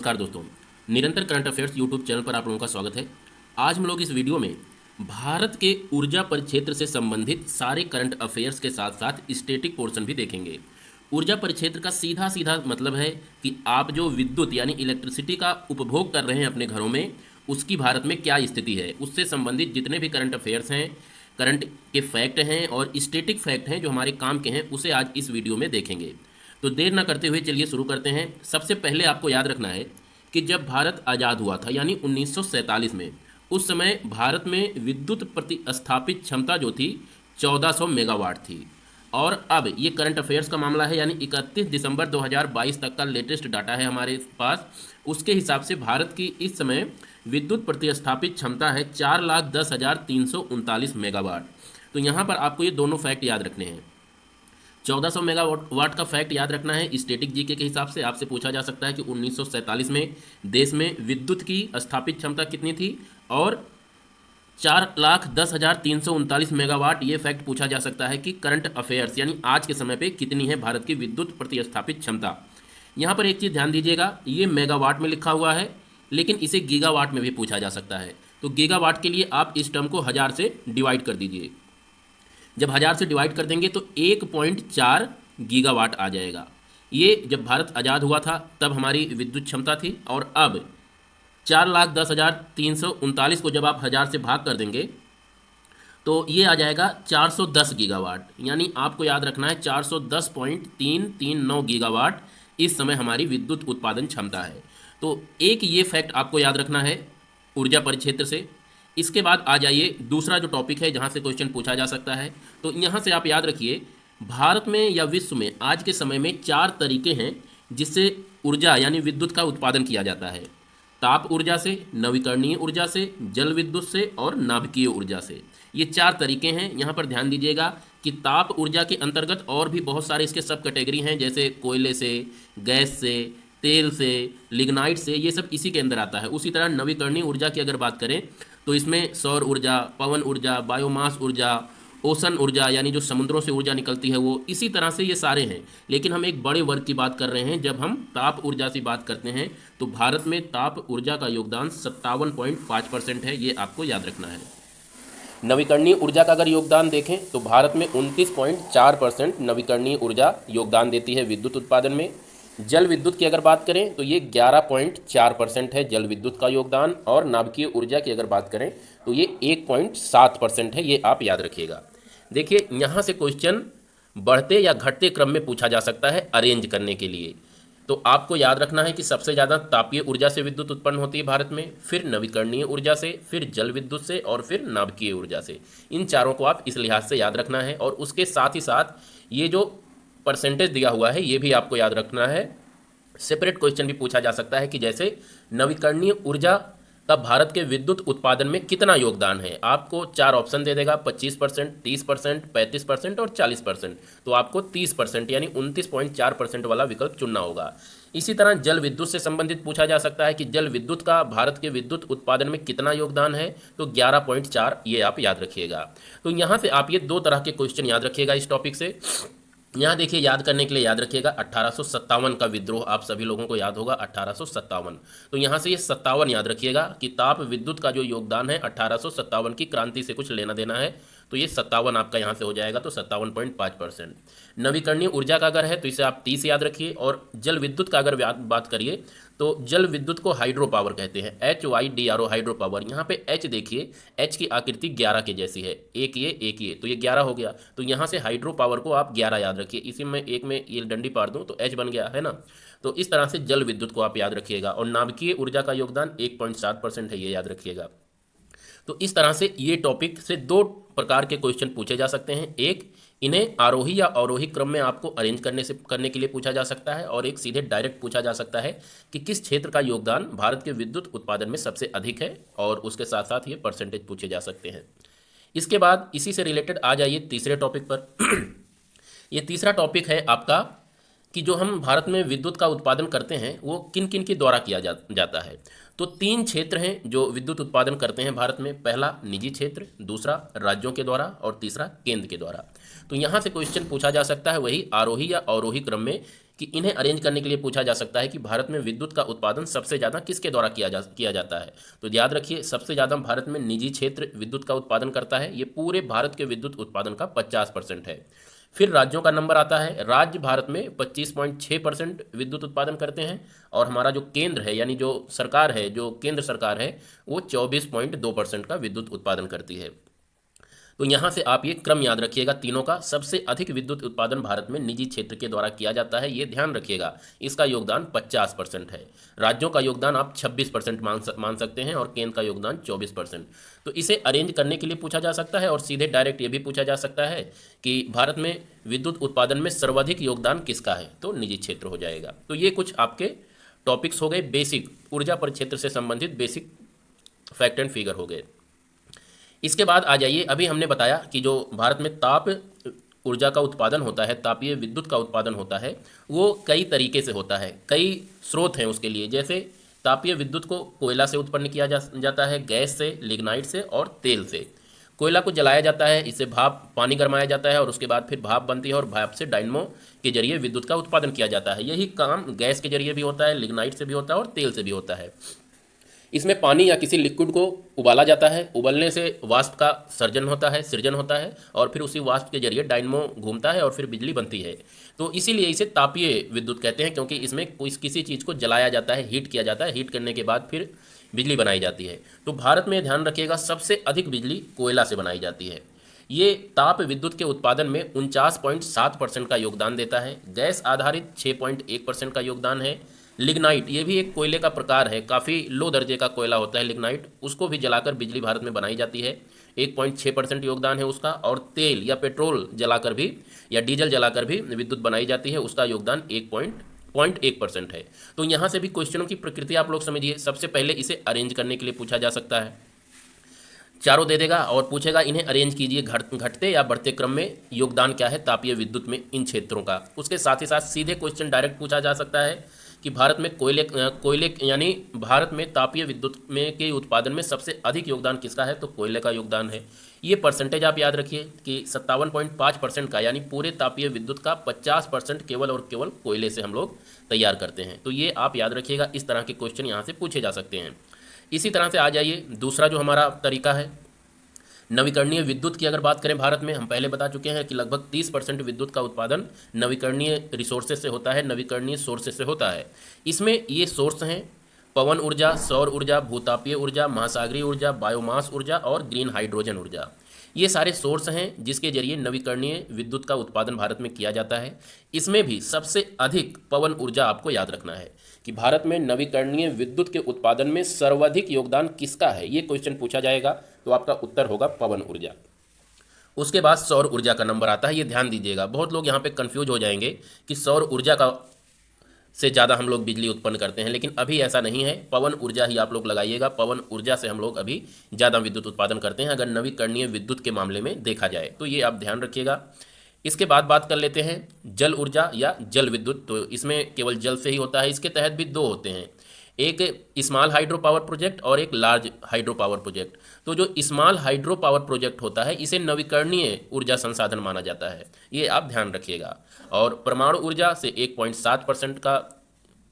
नमस्कार दोस्तों, निरंतर करंट अफेयर्स यूट्यूब चैनल पर आप लोगों का स्वागत है। आज हम लोग इस वीडियो में भारत के ऊर्जा परिक्षेत्र से संबंधित सारे करंट अफेयर्स के साथ साथ स्टैटिक पोर्शन भी देखेंगे। ऊर्जा परिक्षेत्र का सीधा सीधा मतलब है कि आप जो विद्युत यानी इलेक्ट्रिसिटी का उपभोग कर रहे हैं अपने घरों में, उसकी भारत में क्या स्थिति है, उससे संबंधित जितने भी करंट अफेयर्स हैं, करंट के फैक्ट हैं और स्टैटिक फैक्ट हैं जो हमारे काम के हैं, उसे आज इस वीडियो में देखेंगे। तो देर ना करते हुए चलिए शुरू करते हैं। सबसे पहले आपको याद रखना है कि जब भारत आज़ाद हुआ था यानी 1947 में, उस समय भारत में विद्युत प्रतिस्थापित क्षमता जो थी 1400 मेगावाट थी। और अब ये करंट अफेयर्स का मामला है यानी 31 दिसंबर 2022 तक का लेटेस्ट डाटा है हमारे पास। उसके हिसाब से भारत की इस समय विद्युत प्रतिस्थापित क्षमता है 4,10,339 मेगावाट। तो यहाँ पर आपको ये दोनों फैक्ट याद रखने हैं। 1400 मेगावाट का फैक्ट याद रखना है। स्टैटिक जीके के हिसाब से आपसे पूछा जा सकता है कि 1947 में देश में विद्युत की स्थापित क्षमता कितनी थी और 4,10,339 मेगावाट, ये फैक्ट पूछा जा सकता है कि करंट अफेयर्स यानी आज के समय पे कितनी है भारत की विद्युत प्रतिस्थापित क्षमता। यहाँ पर एक चीज़ ध्यान दीजिएगा, ये मेगावाट में लिखा हुआ है लेकिन इसे गीगावाट में भी पूछा जा सकता है। तो गीगावाट के लिए आप इस टर्म को 1000 से डिवाइड कर दीजिए। जब 1000 से डिवाइड कर देंगे तो 1.4 गीगावाट आ जाएगा। ये जब भारत आज़ाद हुआ था तब हमारी विद्युत क्षमता थी और अब 4,10,339 को जब आप 1000 से भाग कर देंगे तो ये आ जाएगा 410 गीगावाट। यानी आपको याद रखना है 410.339 गीगावाट इस समय हमारी विद्युत उत्पादन क्षमता है। तो एक ये फैक्ट आपको याद रखना है ऊर्जा परिक्षेत्र से। इसके बाद आ जाइए दूसरा जो टॉपिक है जहाँ से क्वेश्चन पूछा जा सकता है। तो यहाँ से आप याद रखिए, भारत में या विश्व में आज के समय में 4 तरीके हैं जिससे ऊर्जा यानी विद्युत का उत्पादन किया जाता है। ताप ऊर्जा से, नवीकरणीय ऊर्जा से, जल विद्युत से और नाभिकीय ऊर्जा से। ये 4 तरीके हैं। यहाँ पर ध्यान दीजिएगा कि ताप ऊर्जा के अंतर्गत और भी बहुत सारे इसके सब कैटेगरी हैं, जैसे कोयले से, गैस से, तेल से, लिग्नाइट से, ये सब इसी के अंदर आता है। उसी तरह नवीकरणीय ऊर्जा की अगर बात करें तो इसमें सौर ऊर्जा, पवन ऊर्जा, बायोमास ऊर्जा, ओशन ऊर्जा यानी जो समुद्रों से ऊर्जा निकलती है वो, इसी तरह से ये सारे हैं। लेकिन हम एक बड़े वर्ग की बात कर रहे हैं। जब हम ताप ऊर्जा की बात करते हैं तो भारत में ताप ऊर्जा का योगदान 57.5% है, ये आपको याद रखना है। नवीकरणीय ऊर्जा का अगर योगदान देखें तो भारत में 29.4% नवीकरणीय ऊर्जा योगदान देती है विद्युत उत्पादन में। जल विद्युत की अगर बात करें तो ये 11.4% है जल विद्युत का योगदान, और नाभिकीय ऊर्जा की अगर बात करें तो ये 1.7% है, ये आप याद रखिएगा। देखिए यहाँ से क्वेश्चन बढ़ते या घटते क्रम में पूछा जा सकता है अरेंज करने के लिए। तो आपको याद रखना है कि सबसे ज़्यादा तापीय ऊर्जा से विद्युत उत्पन्न होती है भारत में, फिर नवीकरणीय ऊर्जा से, फिर जल विद्युत से और फिर नाभिकीय ऊर्जा से। इन चारों को आप इस लिहाज से याद रखना है। और उसके साथ ही साथ ये जो परसेंटेज दिया हुआ है ये भी आपको याद रखना है। सेपरेट क्वेश्चन भी पूछा जा सकता है कि जैसे नवीकरणीय ऊर्जा का भारत के विद्युत उत्पादन में कितना योगदान है। आपको 4 ऑप्शन दे देगा, 25%, 30%, 35% और 40%। तो आपको 30% यानी 29.4% वाला विकल्प चुनना होगा। इसी तरह जल विद्युत से संबंधित पूछा जा सकता है कि जल विद्युत का भारत के विद्युत उत्पादन में कितना योगदान है, तो 11.4, ये आप याद रखिएगा। तो यहाँ से आप ये 2 तरह के क्वेश्चन याद रखिएगा इस टॉपिक से। यहाँ देखिए, याद करने के लिए याद रखिएगा 1857 का विद्रोह आप सभी लोगों को याद होगा, 1857। तो यहाँ से ये 57 याद रखिएगा कि ताप विद्युत का जो योगदान है 1857 की क्रांति से कुछ लेना देना है। तो ये 57 आपका यहाँ से हो जाएगा, तो 57.5%। नवीकरणीय ऊर्जा का अगर है तो इसे आप 30 याद रखिए। और जल विद्युत का अगर बात करिए तो जल विद्युत को हाइड्रो पावर कहते हैं, HYDRO हाइड्रो पावर। यहाँ पे H देखिए, H की आकृति 11 के जैसी है, एक ये, तो ये 11 हो गया। तो यहाँ से हाइड्रो पावर को आप 11 याद रखिए। इसी में एक में ये डंडी पार दूँ तो H बन गया है ना। तो इस तरह से जल विद्युत को आप याद रखिएगा। और नाभिकीय ऊर्जा का योगदान 1.7% है, ये याद रखिएगा। तो इस तरह से ये टॉपिक से 2 प्रकार के क्वेश्चन पूछे जा सकते हैं। एक, इन्हें आरोही या अवरोही क्रम में आपको अरेंज करने के लिए पूछा जा सकता है, और एक सीधे डायरेक्ट पूछा जा सकता है कि किस क्षेत्र का योगदान भारत के विद्युत उत्पादन में सबसे अधिक है, और उसके साथ साथ ये परसेंटेज पूछे जा सकते हैं। इसके बाद इसी से रिलेटेड आ जाइए तीसरे टॉपिक पर। ये तीसरा टॉपिक है आपका कि जो हम भारत में विद्युत का उत्पादन करते हैं वो किन किन के द्वारा किया जाता है। तो 3 क्षेत्र हैं जो विद्युत उत्पादन करते हैं भारत में। पहला निजी क्षेत्र, दूसरा राज्यों के द्वारा और तीसरा केंद्र के द्वारा। तो यहाँ से क्वेश्चन पूछा जा सकता है वही आरोही या अवरोही क्रम में कि इन्हें अरेंज करने के लिए पूछा जा सकता है कि भारत में विद्युत का उत्पादन सबसे ज़्यादा किसके द्वारा किया जाता है। तो याद रखिए, सबसे ज़्यादा भारत में निजी क्षेत्र विद्युत का उत्पादन करता है। ये पूरे भारत के विद्युत उत्पादन का 50% है। फिर राज्यों का नंबर आता है। राज्य भारत में 25.6% विद्युत उत्पादन करते हैं, और हमारा जो केंद्र है यानी जो सरकार है, जो केंद्र सरकार है, वो 24.2% का विद्युत उत्पादन करती है। तो यहाँ से आप ये क्रम याद रखिएगा तीनों का। सबसे अधिक विद्युत उत्पादन भारत में निजी क्षेत्र के द्वारा किया जाता है, ये ध्यान रखिएगा। इसका योगदान 50% है। राज्यों का योगदान आप 26% मान सकते हैं, और केंद्र का योगदान 24%। तो इसे अरेंज करने के लिए पूछा जा सकता है, और सीधे डायरेक्ट ये भी पूछा जा सकता है कि भारत में विद्युत उत्पादन में सर्वाधिक योगदान किसका है, तो निजी क्षेत्र हो जाएगा। तो ये कुछ आपके टॉपिक्स हो गए, बेसिक ऊर्जा परिक्षेत्र से संबंधित बेसिक फैक्ट एंड फिगर हो गए। इसके बाद आ जाइए, अभी हमने बताया कि जो भारत में ताप ऊर्जा का उत्पादन होता है, तापीय विद्युत का उत्पादन होता है, वो कई तरीके से होता है, कई स्रोत हैं उसके लिए। जैसे तापीय विद्युत को कोयला से उत्पन्न किया जाता है, गैस से, लिग्नाइट से और तेल से। कोयला को जलाया जाता है, इससे भाप पानी गरमाया जाता है, और उसके बाद फिर भाप बनती है, और भाप से डायनमो के जरिए विद्युत का उत्पादन किया जाता है। यही काम गैस के जरिए भी होता है, लिग्नाइट से भी होता है और तेल से भी होता है। इसमें पानी या किसी लिक्विड को उबाला जाता है, उबलने से वाष्प का सृजन होता है, और फिर उसी वाष्प के जरिए डायनमो घूमता है और फिर बिजली बनती है। तो इसीलिए इसे तापीय विद्युत कहते हैं, क्योंकि इसमें किसी चीज़ को जलाया जाता है, हीट किया जाता है, हीट करने के बाद फिर बिजली बनाई जाती है। तो भारत में ध्यान रखिएगा, सबसे अधिक बिजली कोयला से बनाई जाती है। ये ताप विद्युत के उत्पादन में 49.7% का योगदान देता है। गैस आधारित 6.1% का योगदान है। लिग्नाइट, ये भी एक कोयले का प्रकार है, काफ़ी लो दर्जे का कोयला होता है लिग्नाइट, उसको भी जलाकर बिजली भारत में बनाई जाती है, 1.6% योगदान है उसका। और तेल या पेट्रोल जलाकर भी या डीजल जलाकर भी विद्युत बनाई जाती है, उसका योगदान 1.1% है। तो यहाँ से भी क्वेश्चनों की प्रकृति आप लोग समझिए। सबसे पहले इसे अरेंज करने के लिए पूछा जा सकता है, चारों दे देगा और पूछेगा इन्हें अरेंज कीजिए, घटते या बढ़ते क्रम में योगदान क्या है तापीय विद्युत में इन क्षेत्रों का। उसके साथ ही साथ सीधे क्वेश्चन डायरेक्ट पूछा जा सकता है कि भारत में कोयले यानी भारत में तापीय विद्युत में के उत्पादन में सबसे अधिक योगदान किसका है, तो कोयले का योगदान है। ये परसेंटेज आप याद रखिए कि 57.5% का, यानी पूरे तापीय विद्युत का 50% केवल और केवल कोयले से हम लोग तैयार करते हैं। तो ये आप याद रखिएगा, इस तरह के क्वेश्चन यहाँ से पूछे जा सकते हैं। इसी तरह से आ जाइए, दूसरा जो हमारा तरीका है नवीकरणीय विद्युत की अगर बात करें, भारत में हम पहले बता चुके हैं कि लगभग 30% विद्युत का उत्पादन नवीकरणीय रिसोर्सेज से होता है, नवीकरणीय सोर्सेज से होता है। इसमें ये सोर्स हैं पवन ऊर्जा, सौर ऊर्जा, भूतापीय ऊर्जा, महासागरीय ऊर्जा, बायोमास ऊर्जा और ग्रीन हाइड्रोजन ऊर्जा। ये सारे सोर्स हैं जिसके जरिए नवीकरणीय विद्युत का उत्पादन भारत में किया जाता है। इसमें भी सबसे अधिक पवन ऊर्जा आपको याद रखना है कि भारत में नवीकरणीय विद्युत के उत्पादन में सर्वाधिक योगदान किसका है, ये क्वेश्चन पूछा जाएगा। तो आपका उत्तर होगा पवन ऊर्जा। उसके बाद सौर ऊर्जा का नंबर आता है, ये ध्यान दीजिएगा। बहुत लोग यहाँ पे कंफ्यूज हो जाएंगे कि सौर ऊर्जा का से ज़्यादा हम लोग बिजली उत्पन्न करते हैं, लेकिन अभी ऐसा नहीं है। पवन ऊर्जा ही आप लोग लगाइएगा, पवन ऊर्जा से हम लोग अभी ज़्यादा विद्युत उत्पादन करते हैं अगर नवीकरणीय विद्युत के मामले में देखा जाए, तो ये आप ध्यान रखिएगा। इसके बाद बात कर लेते हैं जल ऊर्जा या जल विद्युत। तो इसमें केवल जल से ही होता है। इसके तहत भी दो होते हैं, एक स्मॉल हाइड्रो पावर प्रोजेक्ट और एक लार्ज हाइड्रो पावर प्रोजेक्ट। तो जो स्मॉल हाइड्रो पावर प्रोजेक्ट होता है इसे नवीकरणीय ऊर्जा संसाधन माना जाता है, ये आप ध्यान रखिएगा। और परमाणु ऊर्जा से 1.7% का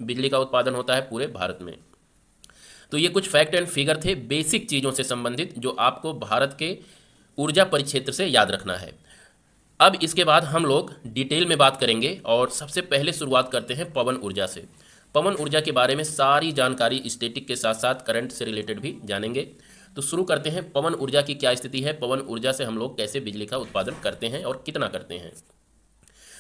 बिजली का उत्पादन होता है पूरे भारत में। तो ये कुछ फैक्ट एंड फिगर थे बेसिक चीज़ों से संबंधित, जो आपको भारत के ऊर्जा परिक्षेत्र से याद रखना है। अब इसके बाद हम लोग डिटेल में बात करेंगे, और सबसे पहले शुरुआत करते हैं पवन ऊर्जा से। पवन ऊर्जा के बारे में सारी जानकारी स्टैटिक के साथ साथ करंट से रिलेटेड भी जानेंगे। तो शुरू करते हैं, पवन ऊर्जा की क्या स्थिति है, पवन ऊर्जा से हम लोग कैसे बिजली का उत्पादन करते हैं और कितना करते हैं।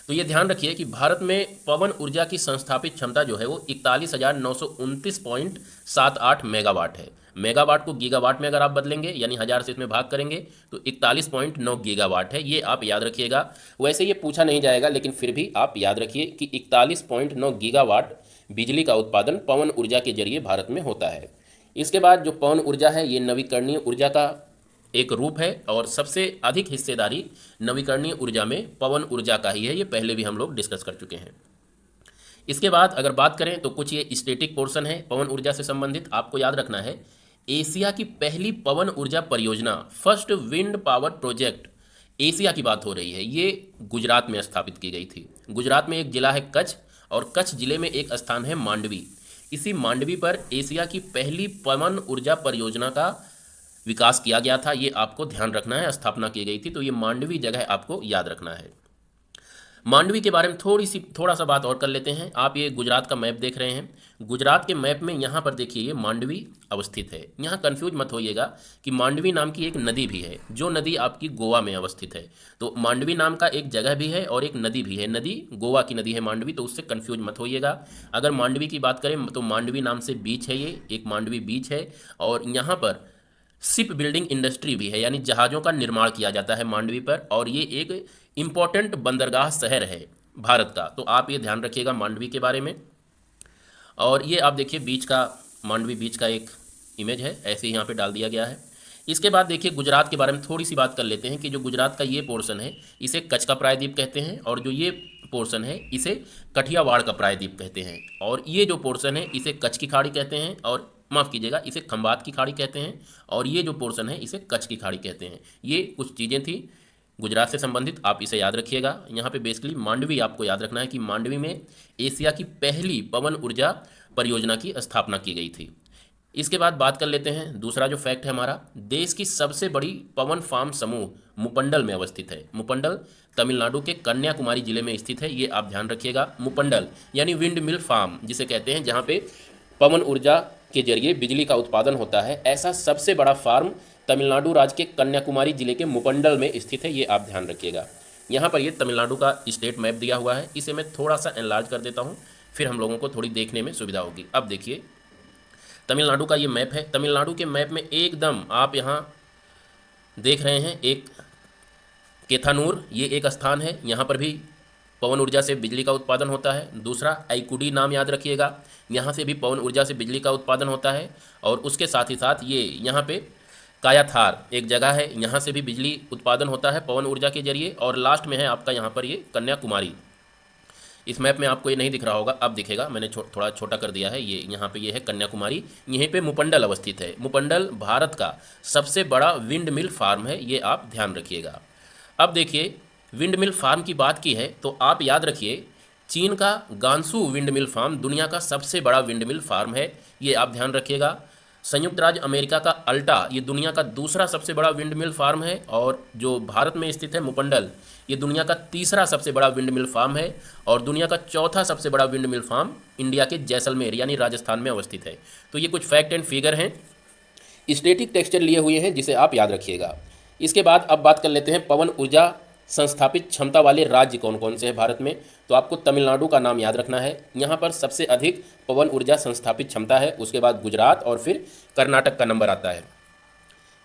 तो ये ध्यान रखिए कि भारत में पवन ऊर्जा की संस्थापित क्षमता जो है वो 41,929.78 मेगावाट है। मेगावाट को गीगावाट में अगर आप बदलेंगे यानी 1000 से इसमें भाग करेंगे तो 41.9 गीगावाट है, ये आप याद रखिएगा। वैसे ये पूछा नहीं जाएगा, लेकिन फिर भी आप याद रखिए कि 41.9 गीगावाट बिजली का उत्पादन पवन ऊर्जा के जरिए भारत में होता है। इसके बाद जो पवन ऊर्जा है ये नवीकरणीय ऊर्जा का एक रूप है, और सबसे अधिक हिस्सेदारी नवीकरणीय ऊर्जा में पवन ऊर्जा का ही है, ये पहले भी हम लोग डिस्कस कर चुके हैं। इसके बाद अगर बात करें तो कुछ ये स्टैटिक पोर्शन है पवन ऊर्जा से संबंधित। आपको याद रखना है एशिया की पहली पवन ऊर्जा परियोजना, first wind power project, Asia की बात हो रही है, ये गुजरात में स्थापित की गई थी। गुजरात में एक जिला है कच्छ, और कच्छ जिले में एक स्थान है मांडवी। इसी मांडवी पर एशिया की पहली पवन ऊर्जा परियोजना का विकास किया गया था। ये आपको ध्यान रखना है, स्थापना की गई थी, तो ये मांडवी जगह आपको याद रखना है। मांडवी के बारे में थोड़ा सा बात और कर लेते हैं। आप ये गुजरात का मैप देख रहे हैं, गुजरात के मैप में यहाँ पर देखिए ये मांडवी अवस्थित है। यहाँ कंफ्यूज मत होइएगा कि मांडवी नाम की एक नदी भी है, जो नदी आपकी गोवा में अवस्थित है। तो मांडवी नाम का एक जगह भी है और एक नदी भी है, नदी गोवा की नदी है मांडवी, तो उससे कंफ्यूज मत होइएगा। अगर मांडवी की बात करें तो मांडवी नाम से बीच है, ये एक मांडवी बीच है, और यहाँ पर शिप बिल्डिंग इंडस्ट्री भी है, यानी जहाज़ों का निर्माण किया जाता है मांडवी पर, और ये एक इम्पॉर्टेंट बंदरगाह शहर है भारत का। तो आप ये ध्यान रखिएगा मांडवी के बारे में। और ये आप देखिए बीच का, मांडवी बीच का एक इमेज है, ऐसे ही यहाँ पे डाल दिया गया है। इसके बाद देखिए गुजरात के बारे में थोड़ी सी बात कर लेते हैं कि जो गुजरात का ये पोर्शन है इसे कच्छ का प्रायद्वीप कहते हैं, और जो ये पोर्शन है इसे कठियावाड़ का प्रायद्वीप कहते हैं, और ये जो पोर्शन है इसे कच्छ की खाड़ी कहते हैं, और माफ़ कीजिएगा इसे खंबात की खाड़ी कहते हैं, और ये जो पोर्शन है इसे कच्छ की खाड़ी कहते हैं। ये कुछ चीज़ें थी गुजरात से संबंधित, आप इसे याद रखिएगा। यहाँ पे बेसिकली मांडवी आपको याद रखना है कि मांडवी में एशिया की पहली पवन ऊर्जा परियोजना की स्थापना की गई थी। इसके बाद बात कर लेते हैं दूसरा जो फैक्ट है हमारा, देश की सबसे बड़ी पवन फार्म समूह मुपंडल में अवस्थित है। मुपंडल तमिलनाडु के कन्याकुमारी जिले में स्थित है, ये आप ध्यान रखिएगा। मुपंडल यानी विंड मिल फार्म जिसे कहते हैं, जहाँ पे पवन ऊर्जा के जरिए बिजली का उत्पादन होता है, ऐसा सबसे बड़ा फार्म तमिलनाडु राज्य के कन्याकुमारी जिले के मुपंडल में स्थित है, ये आप ध्यान रखिएगा। यहाँ पर ये तमिलनाडु का स्टेट मैप दिया हुआ है, इसे मैं थोड़ा सा एनलार्ज कर देता हूँ, फिर हम लोगों को थोड़ी देखने में सुविधा होगी। अब देखिए तमिलनाडु का ये मैप है। तमिलनाडु के मैप में एकदम आप यहाँ देख रहे हैं एक केथानूर, ये एक स्थान है, यहाँ पर भी पवन ऊर्जा से बिजली का उत्पादन होता है। दूसरा आईकुडी नाम याद रखिएगा, यहाँ से भी पवन ऊर्जा से बिजली का उत्पादन होता है। और उसके साथ ही साथ ये यहाँ पे कायाथार एक जगह है, यहाँ से भी बिजली उत्पादन होता है पवन ऊर्जा के जरिए। और लास्ट में है आपका यहाँ पर ये कन्याकुमारी। इस मैप में आपको ये नहीं दिख रहा होगा, अब दिखेगा, मैंने थोड़ा छोटा कर दिया है। ये यहाँ पे ये है कन्याकुमारी, यहीं पे मुपंडल अवस्थित है। मुपंडल भारत का सबसे बड़ा विंड मिल फार्म है, ये आप ध्यान रखिएगा। अब देखिए विंड मिल फार्म की बात की है तो आप याद रखिए चीन का गांसू विंड मिल फार्म दुनिया का सबसे बड़ा विंड मिल फार्म है, ये आप ध्यान रखिएगा। संयुक्त राज्य अमेरिका का अल्टा ये दुनिया का दूसरा सबसे बड़ा विंड मिल फार्म है, और जो भारत में स्थित है मुपंडल ये दुनिया का तीसरा सबसे बड़ा विंड मिल फार्म है, और दुनिया का चौथा सबसे बड़ा विंड मिल फार्म इंडिया के जैसलमेर यानी राजस्थान में अवस्थित है। तो ये कुछ फैक्ट एंड फिगर हैं, स्टैटिक टेक्सचर लिए हुए हैं, जिसे आप याद रखिएगा। इसके बाद अब बात कर लेते हैं पवन ऊर्जा संस्थापित क्षमता वाले राज्य कौन कौन से हैं भारत में। तो आपको तमिलनाडु का नाम याद रखना है, यहाँ पर सबसे अधिक पवन ऊर्जा संस्थापित क्षमता है। उसके बाद गुजरात और फिर कर्नाटक का नंबर आता है।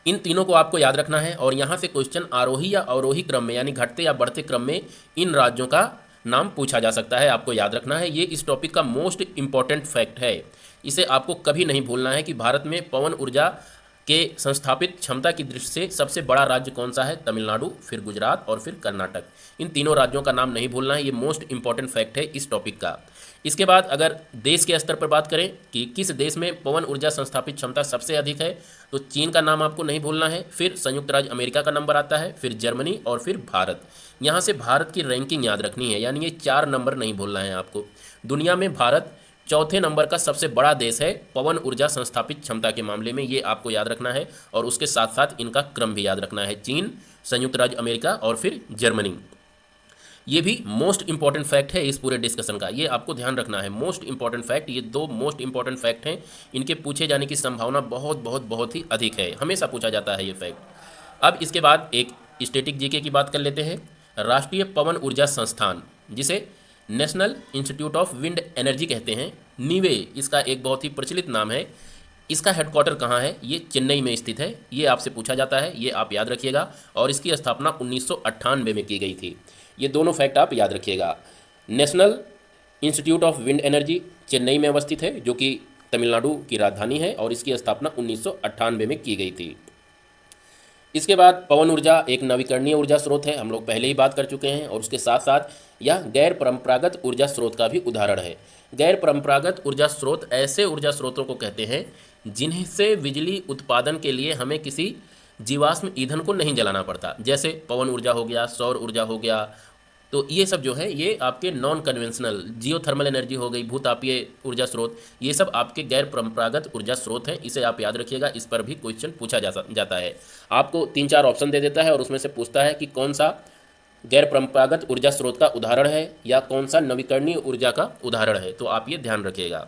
इन तीनों को आपको याद रखना है, और यहाँ से क्वेश्चन आरोही या अवरोही क्रम में यानी घटते या बढ़ते क्रम में इन राज्यों का नाम पूछा जा सकता है, आपको याद रखना है। ये इस टॉपिक का मोस्ट इंपॉर्टेंट फैक्ट है, इसे आपको कभी नहीं भूलना है कि भारत में पवन ऊर्जा के संस्थापित क्षमता की दृष्टि से सबसे बड़ा राज्य कौन सा है, तमिलनाडु, फिर गुजरात और फिर कर्नाटक। इन तीनों राज्यों का नाम नहीं भूलना है, ये मोस्ट इंपॉर्टेंट फैक्ट है इस टॉपिक का। इसके बाद अगर देश के स्तर पर बात करें कि किस देश में पवन ऊर्जा संस्थापित क्षमता सबसे अधिक है, तो चीन का नाम आपको नहीं भूलना है, फिर संयुक्त राज्य अमेरिका का नंबर आता है, फिर जर्मनी और फिर भारत। यहाँ से भारत की रैंकिंग याद रखनी है, यानी ये 4 नंबर नहीं भूलना है आपको। दुनिया में भारत चौथे नंबर का सबसे बड़ा देश है पवन ऊर्जा संस्थापित क्षमता के मामले में, ये आपको याद रखना है। और उसके साथ साथ इनका क्रम भी याद रखना है, चीन, संयुक्त राज्य अमेरिका और फिर जर्मनी। ये भी मोस्ट इंपॉर्टेंट फैक्ट है इस पूरे डिस्कशन का, ये आपको ध्यान रखना है। मोस्ट इंपॉर्टेंट फैक्ट, ये 2 मोस्ट इंपॉर्टेंट फैक्ट हैं, इनके पूछे जाने की संभावना बहुत बहुत बहुत ही अधिक है, हमेशा पूछा जाता है ये फैक्ट। अब इसके बाद एक स्टैटिक जीके की बात कर लेते हैं। राष्ट्रीय पवन ऊर्जा संस्थान, जिसे national institute of wind energy कहते हैं, नीवे इसका एक बहुत ही प्रचलित नाम है। इसका हेडक्वार्टर कहाँ है, ये चेन्नई में स्थित है, ये आपसे पूछा जाता है, ये आप याद रखिएगा। और इसकी स्थापना 1998 में की गई थी। ये दोनों फैक्ट आप याद रखिएगा। National institute of wind energy Chennai में अवस्थित है, जो कि तमिलनाडु की राजधानी है, और इसकी स्थापना 1998 में की गई थी। इसके बाद पवन ऊर्जा एक नवीकरणीय ऊर्जा स्रोत है, हम लोग पहले ही बात कर चुके हैं, और उसके साथ साथ यह गैर परंपरागत ऊर्जा स्रोत का भी उदाहरण है। गैर परंपरागत ऊर्जा स्रोत ऐसे ऊर्जा स्रोतों को कहते हैं जिनसे बिजली उत्पादन के लिए हमें किसी जीवाश्म ईंधन को नहीं जलाना पड़ता, जैसे पवन ऊर्जा हो गया, सौर ऊर्जा हो गया, तो ये सब जो है ये आपके नॉन कन्वेंशनल जियोथर्मल एनर्जी हो गई, भूतापीय ऊर्जा स्रोत, ये सब आपके गैर परंपरागत ऊर्जा स्रोत हैं। इसे आप याद रखिएगा, इस पर भी क्वेश्चन पूछा जाता है। आपको 3-4 ऑप्शन दे देता है और उसमें से पूछता है कि कौन सा गैर परंपरागत ऊर्जा स्रोत का उदाहरण है या कौन सा नवीकरणीय ऊर्जा का उदाहरण है। तो आप ये ध्यान रखिएगा।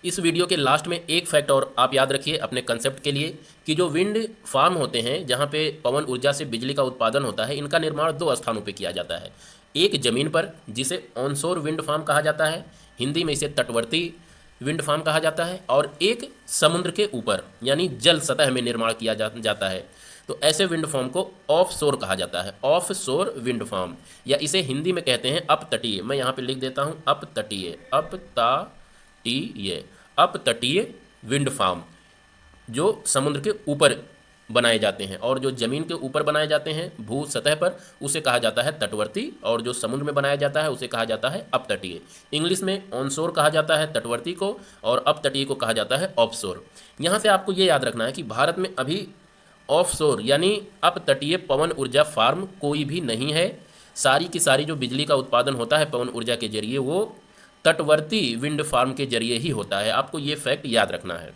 इस वीडियो के लास्ट में एक फैक्ट और आप याद रखिए अपने कंसेप्ट के लिए कि जो विंड फार्म होते हैं जहाँ पे पवन ऊर्जा से बिजली का उत्पादन होता है, इनका निर्माण 2 स्थानों पे किया जाता है। एक ज़मीन पर जिसे ऑनशोर विंड फार्म कहा जाता है, हिंदी में इसे तटवर्ती विंड फार्म कहा जाता है, और एक समुद्र के ऊपर यानी जल सतह में निर्माण किया जाता है। तो ऐसे विंड फार्म को ऑफ शोर कहा जाता है, ऑफ शोर विंड फार्म, या इसे हिंदी में कहते हैं अपतटीय। मैं यहाँ पे लिख देता हूँ अपतटीय, अपतटीय विंड फार्म, जो समुद्र के ऊपर बनाए जाते हैं, और जो ज़मीन के ऊपर बनाए जाते हैं भू सतह पर उसे कहा जाता है तटवर्ती, और जो समुद्र में बनाया जाता है उसे कहा जाता है अपतटीय। इंग्लिश में ऑनशोर कहा जाता है तटवर्ती को, और अपतटीय को कहा जाता है ऑफशोर। यहाँ से आपको ये याद रखना है कि भारत में अभी ऑफशोर यानी अपतटीय पवन ऊर्जा फार्म कोई भी नहीं है। सारी की सारी जो बिजली का उत्पादन होता है पवन ऊर्जा के जरिए वो तटवर्ती विंड फार्म के जरिए ही होता है। आपको ये फैक्ट याद रखना है।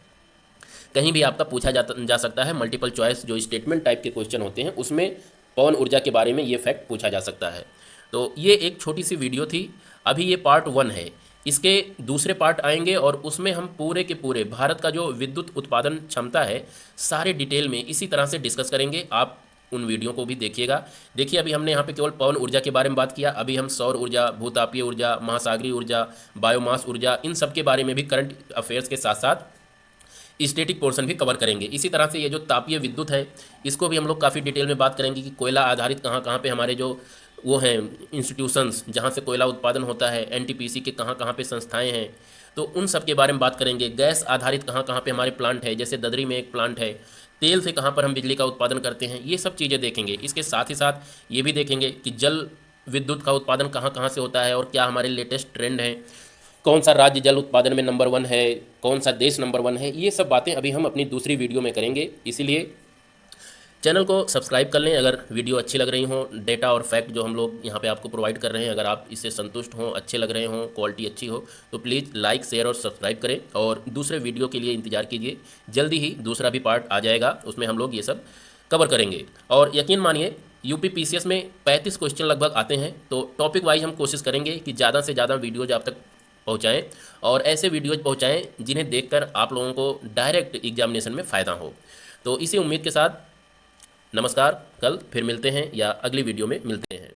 कहीं भी आपका पूछा जा सकता है, मल्टीपल चॉइस जो स्टेटमेंट टाइप के क्वेश्चन होते हैं उसमें पवन ऊर्जा के बारे में ये फैक्ट पूछा जा सकता है। तो ये एक छोटी सी वीडियो थी, अभी ये पार्ट 1 है। इसके दूसरे पार्ट आएंगे और उसमें हम पूरे के पूरे भारत का जो विद्युत उत्पादन क्षमता है सारे डिटेल में इसी तरह से डिस्कस करेंगे। आप उन वीडियो को भी देखिएगा। देखिए अभी हमने यहाँ पे केवल पवन ऊर्जा के बारे में बात किया, अभी हम सौर ऊर्जा, भूतापीय ऊर्जा, महासागरीय ऊर्जा, बायोमास ऊर्जा, इन सब के बारे में भी करंट अफेयर्स के साथ साथ स्टैटिक पोर्शन भी कवर करेंगे। इसी तरह से ये जो तापीय विद्युत है इसको भी हम लोग काफ़ी डिटेल में बात करेंगे कि कोयला आधारित कहाँ कहाँ पे हमारे जो वो हैं इंस्टीट्यूशंस जहाँ से कोयला उत्पादन होता है, एनटीपीसी के कहाँ कहाँ पे संस्थाएं हैं, तो उन सब के बारे में बात करेंगे। गैस आधारित कहाँ कहाँ पे हमारे प्लांट है, जैसे ददरी में एक प्लांट है। तेल से कहाँ पर हम बिजली का उत्पादन करते हैं, ये सब चीज़ें देखेंगे। इसके साथ ही साथ ये भी देखेंगे कि जल विद्युत का उत्पादन कहाँ कहाँ से होता है और क्या हमारे लेटेस्ट ट्रेंड हैं, कौन सा राज्य जल उत्पादन में नंबर 1 है, कौन सा देश नंबर 1 है। ये सब बातें अभी हम अपनी दूसरी वीडियो में करेंगे, इसीलिए चैनल को सब्सक्राइब कर लें। अगर वीडियो अच्छी लग रही हो, डेटा और फैक्ट जो हम लोग यहाँ पे आपको प्रोवाइड कर रहे हैं, अगर आप इससे संतुष्ट हों, अच्छे लग रहे हों, क्वालिटी अच्छी हो, तो प्लीज़ लाइक, शेयर और सब्सक्राइब करें। और दूसरे वीडियो के लिए इंतजार कीजिए, जल्दी ही दूसरा भी पार्ट आ जाएगा, उसमें हम लोग ये सब कवर करेंगे। और यकीन मानिए यूपी पीसीएस में 35 क्वेश्चन लगभग आते हैं, तो टॉपिक वाइज हम कोशिश करेंगे कि ज़्यादा से ज़्यादा वीडियोज आप तक पहुँचाएँ, और ऐसे वीडियोज पहुँचाएँ जिन्हें देखकर आप लोगों को डायरेक्ट एग्जामिनेशन में फ़ायदा हो। तो इसी उम्मीद के साथ नमस्कार, कल फिर मिलते हैं या अगली वीडियो में मिलते हैं।